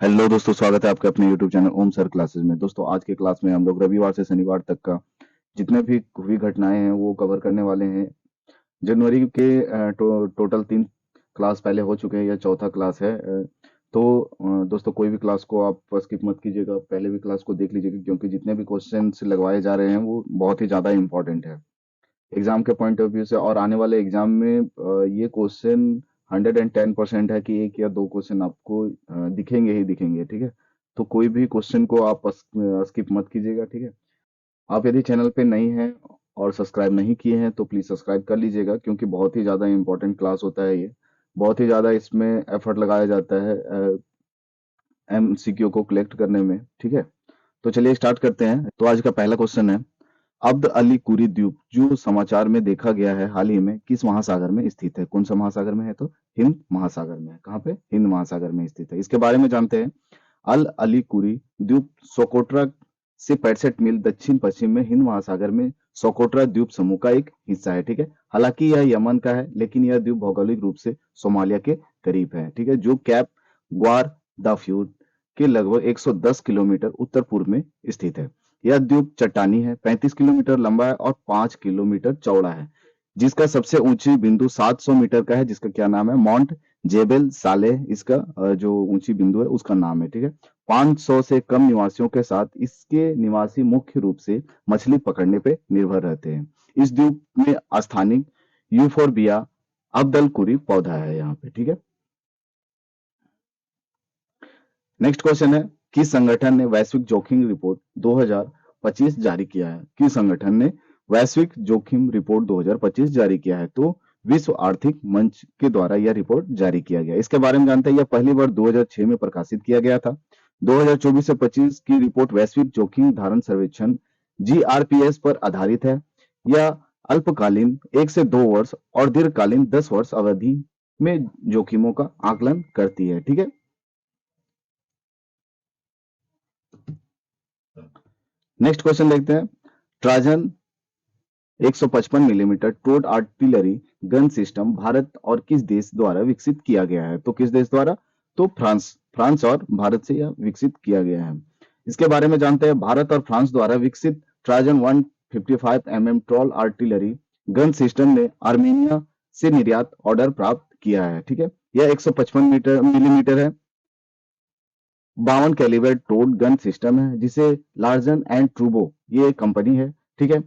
Hello दोस्तों, स्वागत है आपका अपने यूट्यूब चैनल ओम सर क्लासेस में। दोस्तों, आज के क्लास में हम लोग रविवार से शनिवार तक का जितने भी हुई घटनाएं हैं वो कवर करने वाले हैं। जनवरी के टोटल 3 क्लास पहले हो चुके हैं, या चौथा क्लास है। दोस्तों, कोई भी क्लास को आप स्किप मत कीजिएगा, पहले भी क्लास को देख लीजिएगा, क्योंकि जितने भी क्वेश्चन लगवाए जा रहे हैं वो बहुत ही ज़्यादा इंपॉर्टेंट है एग्जाम के पॉइंट ऑफ व्यू से। और आने वाले एग्जाम में ये क्वेश्चन 110% है कि एक या दो क्वेश्चन आपको दिखेंगे ही दिखेंगे। ठीक है, तो कोई भी क्वेश्चन को आप स्किप मत कीजिएगा। ठीक है, आप यदि चैनल पे नहीं हैं और सब्सक्राइब नहीं किए हैं तो प्लीज़ सब्सक्राइब कर लीजिएगा, क्योंकि बहुत ही ज़्यादा इंपॉर्टेंट क्लास होता है ये। बहुत ही ज़्यादा इसमें एफर्ट लगाया जाता है एमसीक्यू को कलेक्ट करने में। ठीक है, तो चलिए स्टार्ट करते हैं। तो आज का पहला क्वेश्चन है, अब्द अली कुरी द्वीप जो समाचार में देखा गया है हाल ही में किस महासागर में स्थित है? कौन सा महासागर में है? तो हिंद महासागर में है। कहाँ पे? हिंद महासागर में स्थित है। इसके बारे में जानते हैं। अल अली कुरी द्वीप सोकोट्रा से 65 मील दक्षिण पश्चिम में हिंद महासागर में सोकोट्रा द्वीप समूह का एक हिस्सा है। ठीक है, हालांकि यह यमन का है, लेकिन यह द्वीप भौगोलिक रूप से सोमालिया के करीब है। ठीक है, जो कैप ग्वार दाफ्यूर के लगभग 110 किलोमीटर उत्तर पूर्व में स्थित है। यह द्वीप चट्टानी है, 35 किलोमीटर लंबा है और 5 किलोमीटर चौड़ा है, जिसका सबसे ऊंची बिंदु 700 मीटर का है, जिसका क्या नाम है? माउंट जेबेल सालेह। इसका जो ऊंची बिंदु है उसका नाम है। ठीक है, 500 से कम निवासियों के साथ इसके निवासी मुख्य रूप से मछली पकड़ने पे निर्भर रहते हैं। इस द्वीप में स्थानिक यूफोरबिया अब्दल कुरी पौधा है यहाँ पे। ठीक है, नेक्स्ट क्वेश्चन है, किस संगठन ने वैश्विक जोखिम रिपोर्ट 2025 जारी किया है? किस संगठन ने वैश्विक जोखिम रिपोर्ट 2025 जारी किया है? तो विश्व आर्थिक मंच के द्वारा यह रिपोर्ट जारी किया गया। इसके बारे में जानते हैं। यह पहली बार 2006 में प्रकाशित किया गया था। 2024 से 25 की रिपोर्ट वैश्विक जोखिम धारण सर्वेक्षण जीआरपीएस पर आधारित है। यह अल्पकालीन 1 से 2 वर्ष और दीर्घकालीन 10 वर्ष अवधि में जोखिमों का आकलन करती है। ठीक है, नेक्स्ट क्वेश्चन देखते हैं। ट्राजन 155 मिलीमीटर ट्रोड आर्टिलरी गन सिस्टम भारत और किस देश द्वारा विकसित किया गया है? तो किस देश द्वारा? तो फ्रांस। फ्रांस और भारत से यह विकसित किया गया है। इसके बारे में जानते हैं। भारत और फ्रांस द्वारा विकसित ट्राजन 155 ट्रोल आर्टिलरी गन सिस्टम ने आर्मेनिया से निर्यात ऑर्डर प्राप्त किया है। ठीक है, यह 155 मीटर मिलीमीटर है, 52 कैलिबर टोड गन सिस्टम है, जिसे लार्जन एंड ट्रूबो ये कंपनी है। ठीक है,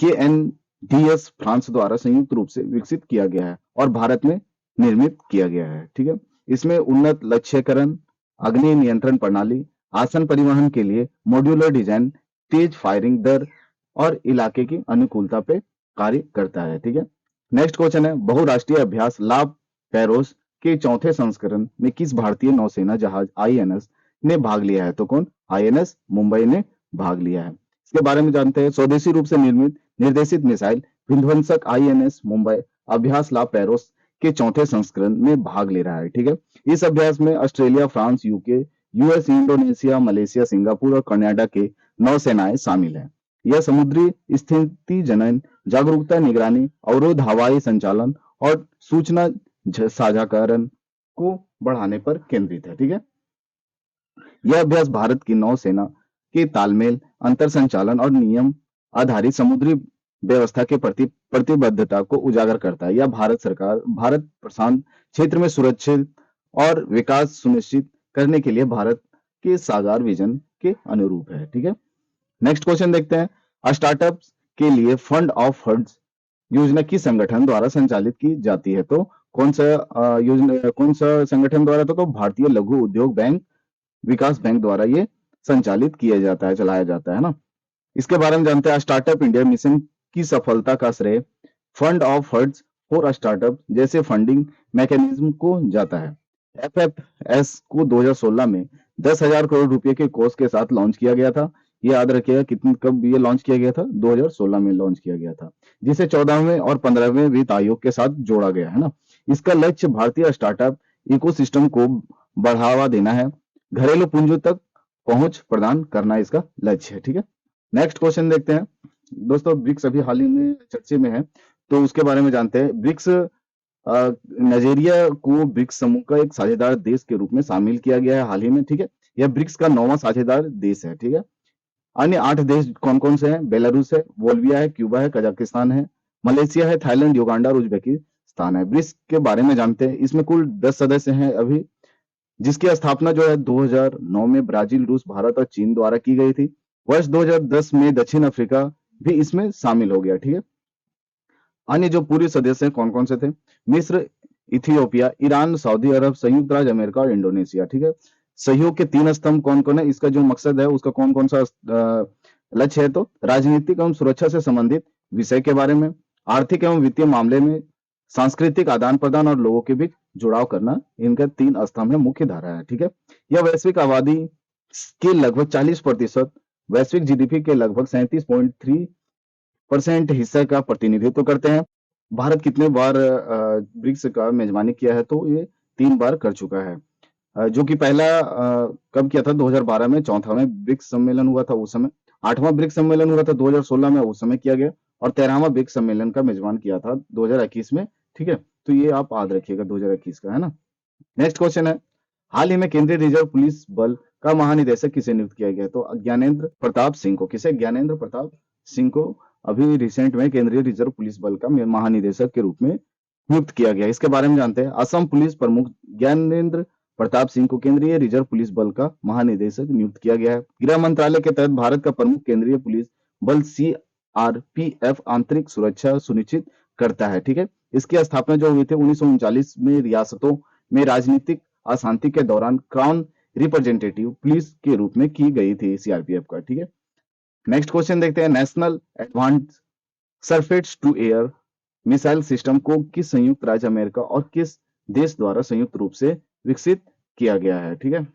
के एन डी एस फ्रांस द्वारा संयुक्त रूप से विकसित किया गया है और भारत में निर्मित किया गया है। ठीक है, इसमें उन्नत लक्ष्यकरण, अग्नि नियंत्रण प्रणाली, आसन परिवहन के लिए मॉड्यूलर डिजाइन, तेज फायरिंग दर और इलाके की अनुकूलता पे कार्य करता है। ठीक है, नेक्स्ट क्वेश्चन है, बहुराष्ट्रीय अभ्यास ला पेरोस के चौथे संस्करण में किस भारतीय नौसेना जहाज आईएनएस ने भाग लिया है? तो कौन? आईएनएस मुंबई ने भाग लिया है। इसके बारे में जानते हैं। स्वदेशी रूप से निर्मित निर्देशित मिसाइल विध्वंसक आईएनएस मुंबई अभ्यास ला पेरोस के चौथे संस्करण में भाग ले रहा है। ठीक है, इस अभ्यास में Australia, France, UK, US, Indonesia, Malaysia, Singapore और कनाडा के नौसेनाएं शामिल हैं। यह समुद्री स्थिति जनन, जागरूकता, निगरानी, अवरोध, हवाई संचालन और सूचना साझाकरण को बढ़ाने पर केंद्रित है। ठीक है, यह अभ्यास भारत की नौसेना के तालमेल, अंतर संचालन और नियम आधारित समुद्री व्यवस्था के प्रति प्रतिबद्धता को उजागर करता है। यह भारत प्रशांत क्षेत्र में सुरक्षित और विकास सुनिश्चित करने के लिए भारत के साकार विजन के अनुरूप है। ठीक है, नेक्स्ट क्वेश्चन देखते हैं। स्टार्टअप के लिए फंड ऑफ फंड्स योजना किस संगठन द्वारा संचालित की जाती है? तो कौन सा योजना, कौन सा संगठन द्वारा? तो भारतीय लघु उद्योग बैंक विकास बैंक द्वारा ये संचालित किया जाता है, चलाया जाता है ना। इसके बारे में जानते हैं। स्टार्टअप इंडिया मिशन की सफलता का श्रेय fund of funds for startup जैसे फंडिंग मैकेनिज्म को जाता है। एफएफएस को 2016 में 10,000 करोड़ रुपए के कोष के साथ लॉन्च किया गया था। ये याद रखिएगा, कितने कब ये लॉन्च किया गया था? 2016 में लॉन्च किया गया था, जिसे 14वें और 15वें वित्त आयोग के साथ जोड़ा गया है ना। इसका लक्ष्य भारतीय स्टार्टअप इकोसिस्टम को बढ़ावा देना है, घरेलू पूंजी तक पहुंच प्रदान करना इसका लक्ष्य है। ठीक है, नेक्स्ट क्वेश्चन देखते हैं। दोस्तों, ब्रिक्स अभी हाल ही में चर्चे में है, तो उसके बारे में जानते हैं। ब्रिक्स नाइजीरिया को ब्रिक्स समूह का एक साझेदार देश के रूप में शामिल किया गया है हाल ही में, ठीक है। यह ब्रिक्स का 9वां साझेदार देश है, ठीक है। अन्य 8 देश कौन-कौन से हैं? बेलारूस है, बोल्विया है, क्यूबा है, कजाकिस्तान है, मलेशिया है, थाईलैंड, युगांडा और उज्बेकिस्तान है। ब्रिक्स के बारे में जानते हैं। इसमें कुल 10 सदस्य हैं अभी, जिसकी स्थापना जो है 2009 में ब्राजील, रूस, भारत और चीन द्वारा की गई थी। वर्ष 2010 में दक्षिण अफ्रीका भी इसमें शामिल हो गया, ठीक है। अन्य जो पूर्व सदस्य हैं कौन-कौन से थे? मिस्र, इथियोपिया, ईरान, सऊदी अरब, संयुक्त राज्य अमेरिका और इंडोनेशिया, ठीक है। सहयोग के 3 स्तंभ कौन-कौन है? इसका जो मकसद है उसका कौन-कौन सा लक्ष्य है? तो राजनीतिक एवं सुरक्षा से संबंधित विषय के बारे में, आर्थिक एवं वित्तीय मामले में, सांस्कृतिक आदान-प्रदान और लोगों के बीच जुड़ाव करना, इनका 3 स्तंभ है, मुख्य धारा है, ठीक है। यह वैश्विक आबादी के लगभग 40%, वैश्विक जीडीपी के लगभग 37.3% हिस्से का प्रतिनिधित्व करते हैं। भारत कितने बार ब्रिक्स का मेजबानी किया है? तो ये 3 बार कर चुका है। जो कि पहला कब किया था? 2012 में, चौथा में ब्रिक्स सम्मेलन हुआ था उस समय, 8वां ब्रिक्स सम्मेलन हुआ था 2016 में, उस समय किया गया, और 13वां ब्रिक्स सम्मेलन का मेजबान किया था 2021 में, ठीक है। तो ये आप याद रखिएगा 2021 का, है ना। नेक्स्ट क्वेश्चन है, हाल ही में केंद्रीय रिजर्व पुलिस बल का महानिदेशक किसे नियुक्त किया गया? तो ज्ञानेंद्र प्रताप सिंह को। किसे? ज्ञानेंद्र प्रताप सिंह को अभी रिसेंट में केंद्रीय रिजर्व पुलिस बल का महानिदेशक के रूप में नियुक्त किया गया। इसके बारे में जानते हैं। असम पुलिस प्रमुख ज्ञानेंद्र प्रताप सिंह को केंद्रीय रिजर्व पुलिस बल का महानिदेशक नियुक्त किया गया है। गृह मंत्रालय के तहत भारत का प्रमुख केंद्रीय पुलिस बल सीआरपीएफ आंतरिक सुरक्षा सुनिश्चित करता है, ठीक है। इसकी स्थापना जो हुई थी 1939 में रियासतों में राजनीतिक अशांति के दौरान क्राउन रिप्रेजेंटेटिव पुलिस के रूप में की गई थी सीआरपीएफ का, ठीक है। नेक्स्ट क्वेश्चन देखते हैं, national advance surface to air missile system को किस संयुक्त राज्य अमेरिका और किस देश द्वारा संयुक्त रूप से विकसित किया गया है, ठीक है।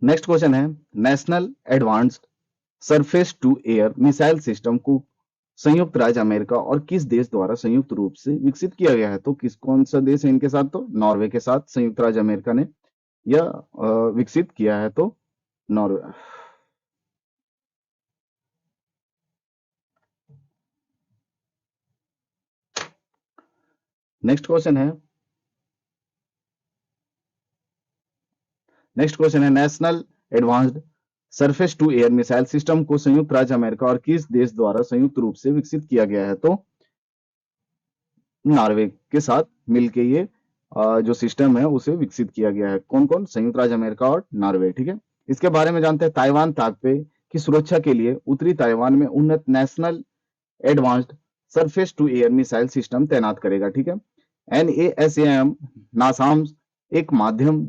नेक्स्ट क्वेश्चन है, national advanced surface to air missile system को संयुक्त राज्य अमेरिका और किस देश द्वारा संयुक्त रूप से विकसित किया गया है? तो कौन सा देश है इनके साथ? तो नॉर्वे के साथ संयुक्त राज्य अमेरिका ने यह विकसित किया है, तो नॉर्वे। नेक्स्ट क्वेश्चन है, national advanced surface to air missile system को संयुक्त राज्य अमेरिका और किस देश द्वारा संयुक्त रूप से विकसित किया गया है? तो नॉर्वे के साथ मिलके ये जो सिस्टम है उसे विकसित किया गया है। कौन कौन? संयुक्त राज्य अमेरिका और नॉर्वे, ठीक है। इसके बारे में जानते हैं, ताइवान ताकपे की सुरक्षा के लिए उत्तरी ताइवान में उन्नत national advanced surface to air missile system तैनात करेगा, ठीक है। NASAM नासाम्स एक मध्यम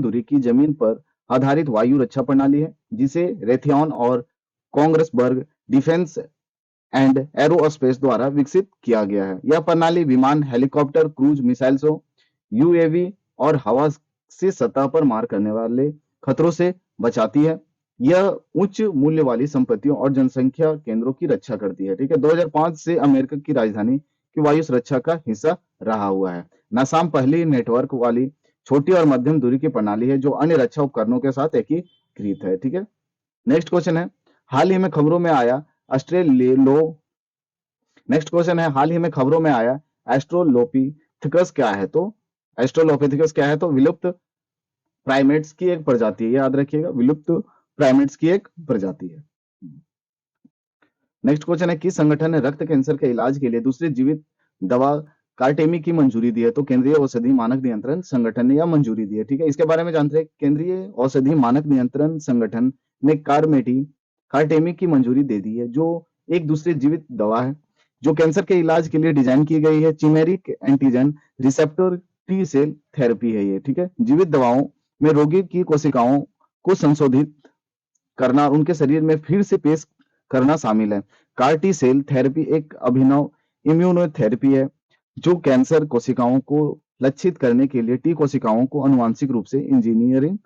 दूरी की जमीन पर आधारित वायु रक्षा प्रणाली है, जिसे रेथियन और कांग्रेसबर्ग डिफेंस एंड एरोस्पेस द्वारा विकसित किया गया है। यह प्रणाली विमान, हेलीकॉप्टर, क्रूज मिसाइल्सों, यूएवी और हवा से सतह पर मार करने वाले खतरों से बचाती है। यह उच्च मूल्य वाली संपत्तियों और जनसंख्या केंद्रों की रक्षा करती है, ठीक है। 2005 से अमेरिका की राजधानी की वायु सुरक्षा का हिस्सा रहा हुआ है। नासाम पहली नेटवर्क वाली छोटी और मध्यम दूरी की प्रणाली है जो अन्य रक्षा उपकरणों के साथ एकीकृत है, ठीक है। नेक्स्ट क्वेश्चन है, हाल ही में खबरों में आया ऑस्ट्रेलियो नेक्स्ट क्वेश्चन है, हाल ही में खबरों में आया एस्ट्रोलोपिथेकस क्या है? तो एस्ट्रोलोपिथेकस क्या है? तो विलुप्त प्राइमेट्स की एक प्रजाति है, याद रखिएगा, विलुप्त प्राइमेट्स की एक प्रजाति है। नेक्स्ट क्वेश्चन है, किस संगठन ने रक्त कैंसर के इलाज के लिए दूसरी जीवित दवा कार्टेमी की मंजूरी दी है? तो केंद्रीय औषधि मानक नियंत्रण संगठन ने यह मंजूरी दी है, ठीक है। इसके बारे में जानते हैं, केंद्रीय औषधि मानक नियंत्रण संगठन ने कार्टेमी की मंजूरी दे दी है, जो एक दूसरी जीवित दवा है जो कैंसर के इलाज के लिए डिजाइन की गई है। Chimeric antigen receptor T cell therapy है ये, ठीक है। जीवित दवाओं में रोगी की कोशिकाओं को संशोधित करना और उनके शरीर में फिर से पेश करना शामिल है। कार टी सेल थेरेपी एक अभिनव इम्यूनोथेरेपी है जो कैंसर कोशिकाओं को लक्षित करने के लिए टी कोशिकाओं को अनुवांशिक रूप से इंजीनियरिंग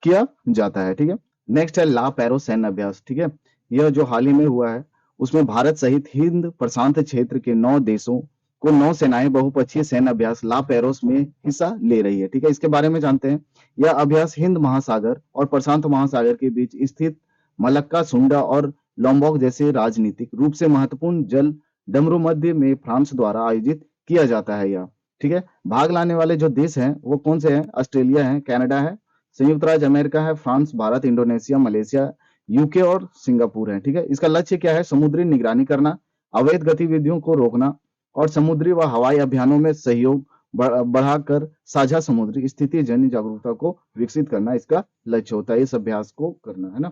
किया जाता है, ठीक है। नेक्स्ट है ला पैरो सैन्य अभ्यास, ठीक है। यह जो हाल ही में हुआ है उसमें भारत सहित हिंद प्रशांत क्षेत्र के 9 देशों को नौसेनाएं बहुपक्षीय सैन्य अभ्यास ला पेरोस में हिस्सा ले रही है। ठीक है, इसके बारे में जानते हैं। यह अभ्यास हिंद महासागर और प्रशांत महासागर के बीच स्थित मलक्का, सुंडा और लोम्बोक जैसे राजनीतिक रूप से महत्वपूर्ण जल डमरू मध्य में फ्रांस द्वारा आयोजित किया जाता है। यह ठीक है, भाग लाने वाले जो देश हैं वो कौन से हैं? ऑस्ट्रेलिया है, कनाडा है, संयुक्त राज्य अमेरिका है, France, Bharat, Indonesia, Malaysia, UK और सिंगापुर है। ठीक है, इसका लक्ष्य क्या है? समुद्री निगरानी करना, अवैध गतिविधियों को रोकना और समुद्री व हवाई अभियानों में सहयोग बढ़ाकर साझा समुद्री स्थिति जन्य जागरूकता को विकसित करना इसका लक्ष्य होता है। इस अभ्यास को करना है ना।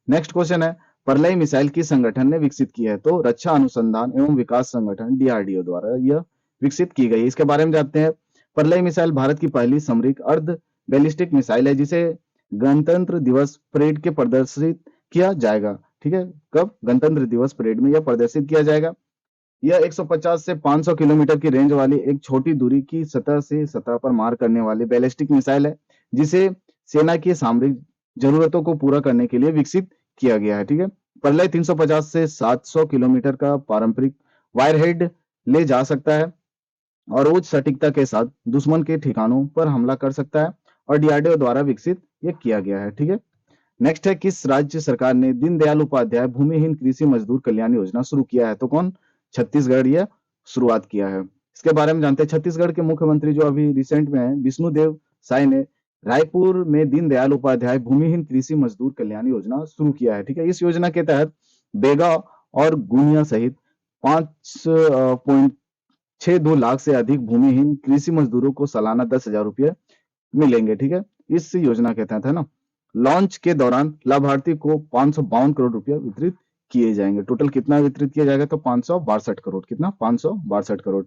नेक्स्ट क्वेश्चन है, प्रलय मिसाइल किस संगठन ने विकसित की है? तो रक्षा अनुसंधान एवं विकास संगठन डीआरडीओ द्वारा यह विकसित की गई। इसके बारे में जानते हैं। प्रलय मिसाइल भारत की पहली सामरिक अर्ध बैलिस्टिक मिसाइल है जिसे गणतंत्र दिवस परेड के प्रदर्शित किया जाएगा। ठीक है, कब? गणतंत्र दिवस परेड में यह प्रदर्शित किया जाएगा। यह 150 से 500 किलोमीटर की रेंज वाली एक छोटी दूरी की सतह से सतह पर मार करने वाली बैलिस्टिक मिसाइल है जिसे सेना की सामरिक जरूरतों को पूरा करने के लिए विकसित किया गया है। ठीक है, प्रलय 350 से 700 किलोमीटर का पारंपरिक वायरहेड ले जा सकता है और उच्च सटीकता के साथ दुश्मन के ठिकानों पर हमला कर सकता है और डीआरडीओ द्वारा विकसित ये किया गया है। ठीक है, नेक्स्ट है, किस राज्य सरकार ने दीनदयाल उपाध्याय भूमिहीन कृषि मजदूर कल्याण योजना शुरू किया है? तो कौन? छत्तीसगढ़ यह शुरुआत किया है। इसके बारे में जानते हैं। छत्तीसगढ़ के मुख्यमंत्री जो अभी रिसेंट में है विष्णुदेव साय ने रायपुर में दीनदयाल उपाध्याय भूमिहीन कृषि मजदूर कल्याण योजना शुरू किया है। ठीक है, इस योजना के तहत बेगा और गुनिया सहित 5.62 लाख से अधिक भूमिहीन कृषि मजदूरों को सालाना 10,000 रुपये मिलेंगे। ठीक है, इस योजना के तहत है ना। लॉन्च के दौरान लाभार्थी को 552 करोड़ रुपया वितरित किए जाएंगे। टोटल कितना वितरित किया जाएगा? तो 562 करोड़। कितना? 562 करोड़।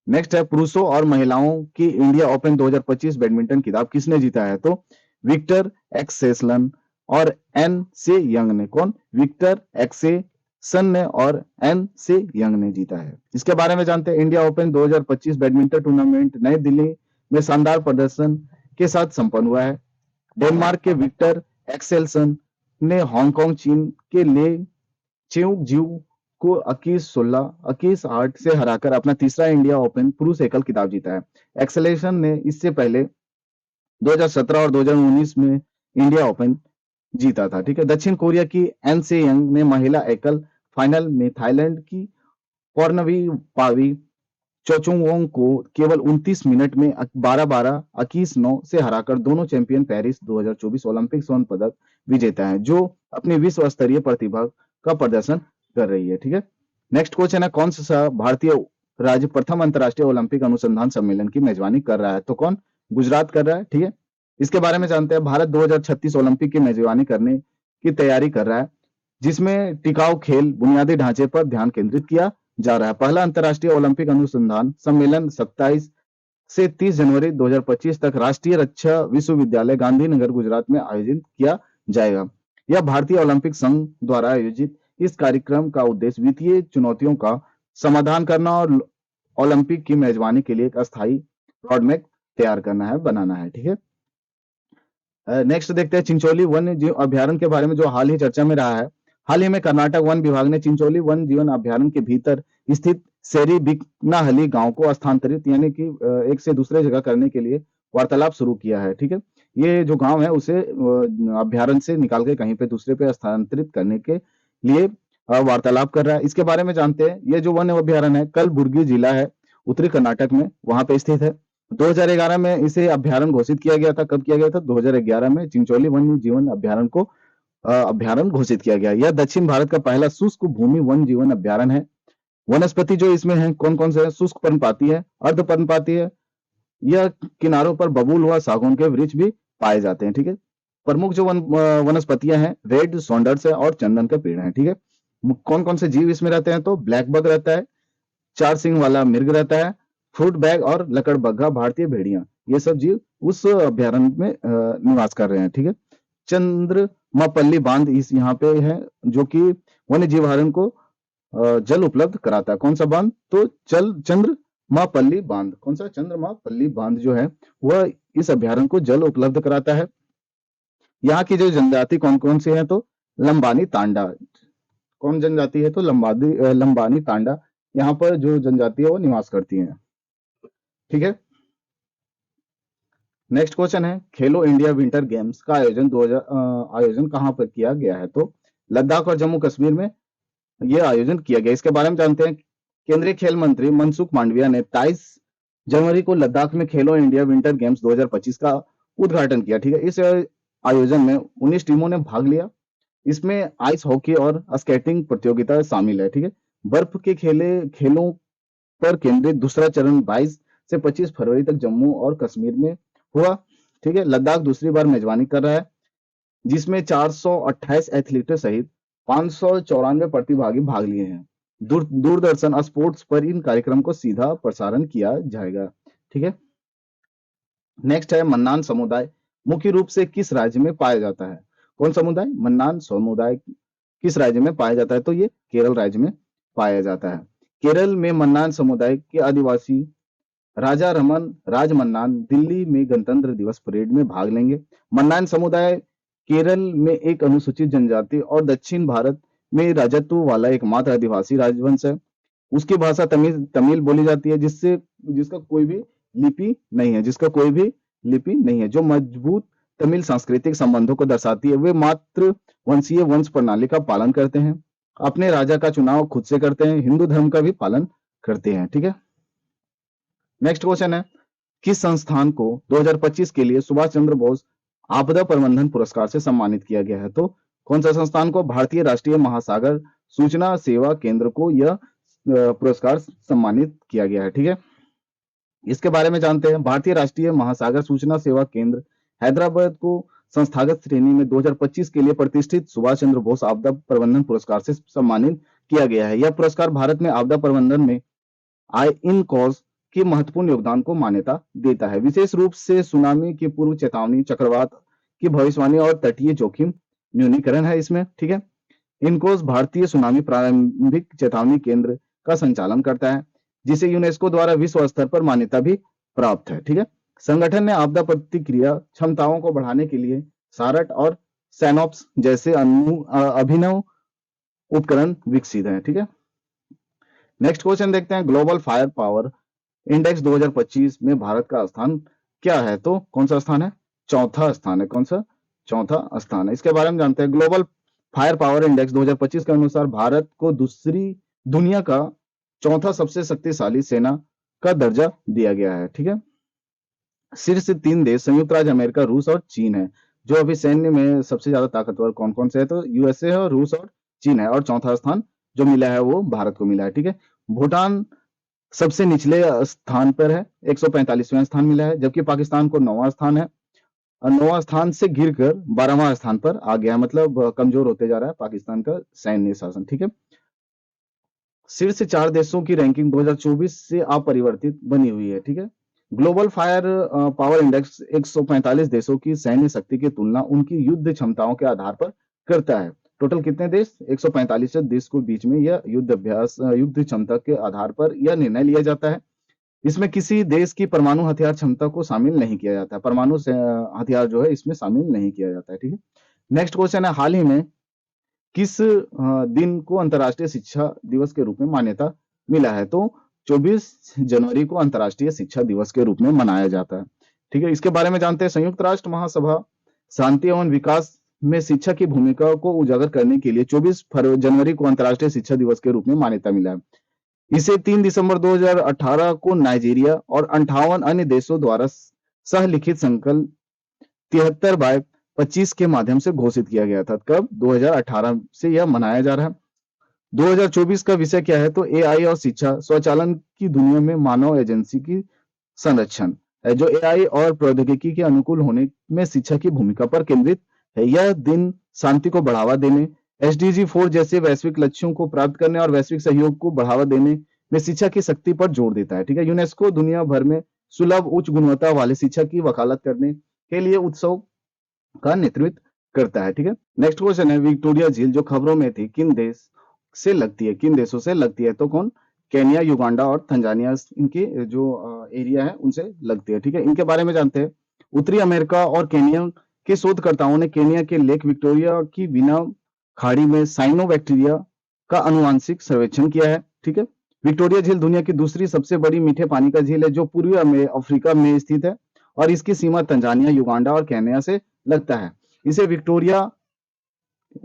नेक्स्ट है, पुरुषों और महिलाओं की इंडिया ओपन 2025 बैडमिंटन खिताब किसने जीता है? तो विक्टर एक्सेल्सन और एन से यंग ने। कौन? विक्टर एक्सेल्सन ने और एन से यंग ने जीता है। इसके बारे में जानते हैं। इंडिया ओपन 2025 बैडमिंटन टूर्नामेंट नई दिल्ली में शानदार प्रदर्शन के साथ संपन्न हुआ है। डेनमार्क के विक्टर एक्सेल्सन ने हांगकांग चीन के ले चेउक जिउ को 21-16, 21-8 से हराकर अपना तीसरा इंडिया ओपन पुरुष एकल खिताब जीता है। एक्सेलेशन ने इससे पहले 2017 और 2019 में इंडिया ओपन जीता था। ठीक है, दक्षिण कोरिया की एन से यंग ने महिला एकल फाइनल में थाईलैंड की पॉर्नवी पावी चोचुंगवोंग को केवल 29 मिनट में 12-12, 21-9 से हराकर दोनों चैंपियन पेरिस 2024 ओलंपिक स्वर्ण पदक विजेता है जो अपनी विश्व स्तरीय प्रतिभा का प्रदर्शन कर रही है। ठीक है, नेक्स्ट क्वेश्चन है, कौन सा भारतीय राज्य प्रथम अंतर्राष्ट्रीय ओलंपिक अनुसंधान सम्मेलन की मेजबानी कर रहा है? तो कौन? गुजरात कर रहा है। ठीक है, इसके बारे में जानते हैं। भारत 2036 ओलंपिक की मेजबानी करने की तैयारी कर रहा है जिसमें टिकाऊ खेल बुनियादी ढांचे पर ध्यान केंद्रित किया जा रहा है। पहला अंतर्राष्ट्रीय ओलंपिक अनुसंधान सम्मेलन 27 से 30 जनवरी 2025 तक राष्ट्रीय रक्षा विश्वविद्यालय गांधीनगर गुजरात में आयोजित किया जाएगा। यह भारतीय ओलंपिक संघ द्वारा आयोजित इस कार्यक्रम का उद्देश्य वित्तीय चुनौतियों का समाधान करना और ओलंपिक की मेजबानी के लिए एक अस्थायी रोडमैप तैयार करना है, बनाना है। ठीक है, नेक्स्ट देखते हैं चिंचोली वन्य जीव अभ्यारण्य के बारे में जो हाल ही चर्चा में रहा है। हाल ही में कर्नाटक वन विभाग ने चिंचोली वन जीवन अभ्यारण्य के भीतर स्थित सेरी बिकनाहली गांव को स्थानांतरित यानी कि एक से दूसरे जगह करने के लिए वार्तालाप शुरू किया है। ठीक है, ये जो गांव है उसे अभ्यारण्य से निकाल के कहीं पे दूसरे पे स्थानांतरित करने के लिए वार्तालाप कर रहा है। इसके बारे में जानते हैं। ये जो वन अभ्यारण्य है कलबुर्गी जिला है उत्तरी कर्नाटक में, वहां पे स्थित है। 2011 में इसे अभ्यारण्य घोषित किया गया था। कब किया गया था? 2011 में चिंचोली वन्य जीवन अभ्यारण्य को अभ्यारण्य घोषित किया गया। यह दक्षिण भारत का पहला शुष्क भूमि वन जीवन अभ्यारण्य है। वनस्पति जो इसमें है कौन कौन से है? शुष्क पर्णपाती है, अर्ध पर्णपाती है। यह किनारों पर बबूल हुआ सागौन के वृक्ष भी पाए जाते हैं। ठीक है, प्रमुख जो वनस्पतियां हैं रेड सौंडर्स है और चंदन का पेड़ है। ठीक है, कौन कौन से जीव इसमें रहते हैं? तो ब्लैक बग रहता है, चार सिंग वाला मिर्ग रहता है, फ्रूट बैग और लकड़बग्घा भारतीय भेड़िया, ये सब जीव उस अभ्यारण्य में निवास कर रहे हैं। ठीक है, चंद्रमापल्ली बांध इस यहाँ पे है जो कि वन्य जीवारण को जल उपलब्ध कराता है। कौन सा बांध? तो चंद्रमापल्ली बांध। कौन सा? चंद्रमापल्ली बांध जो है वह इस अभ्यारण्य को जल उपलब्ध कराता है। यहाँ की जो जनजाति कौन कौन सी है? तो लंबानी तांडा। कौन जनजाति है? तो लंबानी तांडा यहाँ पर जो जनजाति है वो निवास करती हैं। ठीक है। नेक्स्ट क्वेश्चन है, खेलो इंडिया विंटर गेम्स का आयोजन कहाँ पर किया गया है? तो लद्दाख और जम्मू कश्मीर में ये आयोजन किया गया। इसके बारे में जानते हैं। केंद्रीय खेल मंत्री मनसुख मांडविया ने 23 जनवरी को लद्दाख में खेलो इंडिया विंटर गेम्स 2025 का उद्घाटन किया। ठीक है। इस आयोजन में 19 टीमों ने भाग लिया। इसमें आइस हॉकी और स्केटिंग प्रतियोगिता शामिल है। ठीक है। बर्फ के खेलों पर केंद्रित दूसरा चरण 22 से 25 फरवरी तक जम्मू और कश्मीर में हुआ। ठीक है। लद्दाख दूसरी बार मेजबानी कर रहा है, जिसमें 428 एथलीटों सहित 594 प्रतिभागी भाग लिए हैं। दूरदर्शन स्पोर्ट्स पर इन कार्यक्रम को सीधा प्रसारण किया जाएगा। ठीक है। नेक्स्ट है, मन्नान समुदाय मुख्य रूप से किस राज्य में पाया जाता है? कौन समुदाय? मन्नान समुदाय किस राज्य में पाया जाता है? तो ये केरल राज्य में पाया जाता है। केरल में मन्नान समुदाय के आदिवासी राजा रमन राजमन्नान दिल्ली में गणतंत्र दिवस परेड में भाग लेंगे। मन्नान समुदाय केरल में एक अनुसूचित जनजाति और दक्षिण भारत में राजत्व वाला एकमात्र आदिवासी राजवंश है। उसकी भाषा तमिल तमिल बोली जाती है, जिसका कोई भी लिपि नहीं है, जो मजबूत तमिल सांस्कृतिक संबंधों को दर्शाती है। वे मातृ वंशीय वंश प्रणाली का पालन करते हैं, अपने राजा का चुनाव खुद से करते हैं, हिंदू धर्म का भी पालन करते हैं। ठीक है। नेक्स्ट क्वेश्चन है, किस संस्थान को 2025 के लिए सुभाष चंद्र बोस आपदा प्रबंधन पुरस्कार से सम्मानित किया गया है? तो कौन सा संस्थान को? भारतीय राष्ट्रीय महासागर सूचना सेवा केंद्र को यह पुरस्कार सम्मानित किया गया है। ठीक है। इसके बारे में जानते हैं। भारतीय राष्ट्रीय महासागर सूचना सेवा केंद्र हैदराबाद को संस्थागत श्रेणी में 2025 के लिए प्रतिष्ठित सुभाष चंद्र बोस आपदा प्रबंधन पुरस्कार से सम्मानित किया गया है। यह पुरस्कार भारत में आपदा प्रबंधन में आए इन कॉज के महत्वपूर्ण योगदान को मान्यता देता है, विशेष रूप से सुनामी की पूर्व चेतावनी, चक्रवात की भविष्यवाणी और तटीय जोखिम न्यूनीकरण है इसमें। ठीक है। इनकोस भारतीय सुनामी प्रारंभिक चेतावनी केंद्र का संचालन करता है, जिसे यूनेस्को द्वारा विश्व स्तर पर मान्यता भी प्राप्त है। ठीक है। संगठन ने आपदा प्रतिक्रिया क्षमताओं को बढ़ाने के लिए सारट और सैनोप्स जैसे अभिनव उपकरण विकसित हैं। ठीक है। नेक्स्ट क्वेश्चन देखते हैं, ग्लोबल फायर पावर इंडेक्स 2025 में भारत का स्थान क्या है? तो कौन सा स्थान है? चौथा स्थान है। कौन सा? चौथा स्थान है। इसके बारे में जानते हैं। ग्लोबल फायर पावर इंडेक्स 2025 के अनुसार भारत को दुनिया का चौथा सबसे शक्तिशाली सेना का दर्जा दिया गया है। ठीक है। शीर्ष 3 देश संयुक्त राज्य अमेरिका, रूस और चीन है। जो अभी सैन्य में सबसे ज्यादा ताकतवर कौन कौन से है? तो यूएसए है, रूस और चीन है। और चौथा स्थान जो मिला है वो भारत को मिला है। ठीक है। भूटान सबसे निचले स्थान पर है, 145वां स्थान मिला है, जबकि पाकिस्तान को 9वां स्थान है। 9वां स्थान से गिरकर 12वां स्थान पर आ गया, मतलब कमजोर होते जा रहा है पाकिस्तान का सैन्य शासन। ठीक है। शीर्ष 4 देशों की रैंकिंग 2024 से अपरिवर्तित बनी हुई है। ठीक है। ग्लोबल फायर पावर इंडेक्स 145 देशों की सैन्य शक्ति की तुलना उनकी युद्ध क्षमताओं के आधार पर करता है। टोटल कितने देश? 145 देश के बीच में यह युद्ध क्षमता के आधार पर यह निर्णय लिया जाता है। इसमें किसी देश की परमाणु हथियार क्षमता को शामिल नहीं किया जाता है। परमाणु हथियार जो है इसमें शामिल नहीं किया जाता है। ठीक है। नेक्स्ट क्वेश्चन है, हाल ही में किस दिन को अंतर्राष्ट्रीय शिक्षा दिवस के रूप में मान्यता मिला है? तो 24 जनवरी को अंतर्राष्ट्रीय शिक्षा दिवस के रूप में मनाया जाता है। ठीक है। इसके बारे में जानते हैं। संयुक्त राष्ट्र महासभा शांति एवं विकास में शिक्षा की भूमिका को उजागर करने के लिए 24 जनवरी को अंतर्राष्ट्रीय शिक्षा दिवस के रूप में मान्यता मिला है। इसे 3 दिसंबर 2018 को नाइजीरिया और 58 अन्य देशों द्वारा सहलिखित संकल्प 73/25 के माध्यम से घोषित किया गया था। कब? 2018 से यह मनाया जा रहा है। 2024 का विषय क्या है? तो एआई और शिक्षा स्वचालन की दुनिया में मानव एजेंसी की संरक्षण है, जो एआई और प्रौद्योगिकी के अनुकूल होने में शिक्षा की भूमिका पर केंद्रित है। यह दिन शांति को बढ़ावा देने, एसडीजी 4 जैसे वैश्विक लक्ष्यों को प्राप्त करने और वैश्विक सहयोग को बढ़ावा देने में शिक्षा की शक्ति पर जोर देता है। ठीक है। यूनेस्को दुनिया भर में सुलभ उच्च गुणवत्ता वाले शिक्षा की वकालत करने के लिए उत्सव का नेतृत्व करता है। ठीक है। नेक्स्ट क्वेश्चन है, विक्टोरिया झील जो खबरों में थी किन देशों से लगती है? तो कौन? केन्या, युगांडा और तंजानिया, इनके जो एरिया है उनसे लगती है। ठीक है। इनके बारे में जानते हैं। उत्तरी अमेरिका और केन्या के शोधकर्ताओं ने केन्या के लेक विक्टोरिया की बिना खाड़ी में साइनोबैक्टीरिया का आनुवंशिक सर्वेक्षण किया है। ठीक है। विक्टोरिया झील दुनिया की दूसरी सबसे बड़ी मीठे पानी का झील है जो पूर्वी अफ्रीका में स्थित है और इसकी सीमा तंजानिया, युगांडा और केन्या से लगता है। इसे विक्टोरिया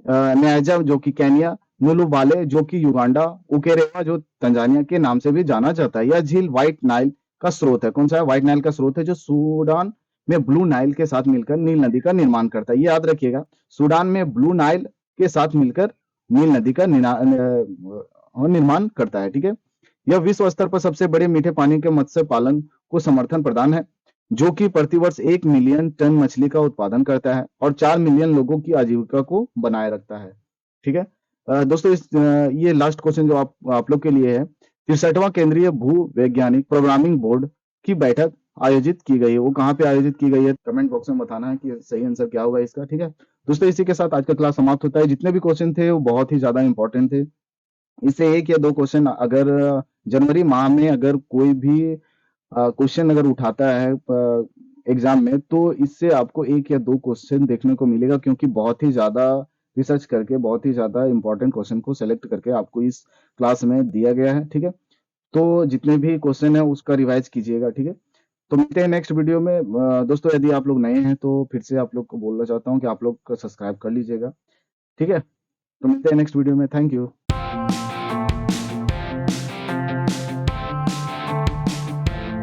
न्याजा जो कि केन्या, नुलुबाले जो कि युगांडा, उकेरेवा जो तंजानिया के नाम से भी जाना जाता है। यह झील व्हाइट नाइल का स्रोत है। कौन सा है? व्हाइट नाइल का स्रोत है जो सूडान में ब्लू नाइल के साथ मिलकर नील नदी का निर्माण करता है। ये याद रखिएगा, सूडान में ब्लू नाइल के साथ मिलकर नील नदी का निर्माण करता है। ठीक है, यह विश्व स्तर पर सबसे बड़े मीठे पानी के मत्स्य पालन को समर्थन प्रदान है, जो कि प्रतिवर्ष 1 मिलियन टन मछली का उत्पादन करता है और 4 मिलियन लोगों की आजीविका को बनाए रखता है। ठीक है दोस्तों, ये लास्ट क्वेश्चन जो आप लोग के लिए है। 63वां केंद्रीय भू वैज्ञानिक प्रोग्रामिंग बोर्ड की बैठक आयोजित की गई है, वो कहाँ पे आयोजित की गई है? कमेंट बॉक्स में बताना है कि सही आंसर क्या होगा इसका। ठीक है दोस्तों, इसी के साथ आज का क्लास समाप्त होता है। जितने भी क्वेश्चन थे वो बहुत ही ज्यादा इंपॉर्टेंट थे। इससे 1 या 2 क्वेश्चन अगर जनवरी माह में अगर कोई भी क्वेश्चन अगर उठाता है एग्जाम में, तो इससे आपको 1 या 2 क्वेश्चन देखने को मिलेगा, क्योंकि बहुत ही ज्यादा रिसर्च करके बहुत ही ज्यादा इंपॉर्टेंट क्वेश्चन को सेलेक्ट करके आपको इस क्लास में दिया गया है। ठीक है, तो जितने भी क्वेश्चन है उसका रिवाइज कीजिएगा। ठीक है, तो मिलते हैं नेक्स्ट वीडियो में। दोस्तों, यदि आप लोग नए हैं तो फिर से आप लोग को बोलना चाहता हूँ कि आप लोग सब्सक्राइब कर लीजिएगा। ठीक है, तो मिलते हैं नेक्स्ट वीडियो में। Thank you.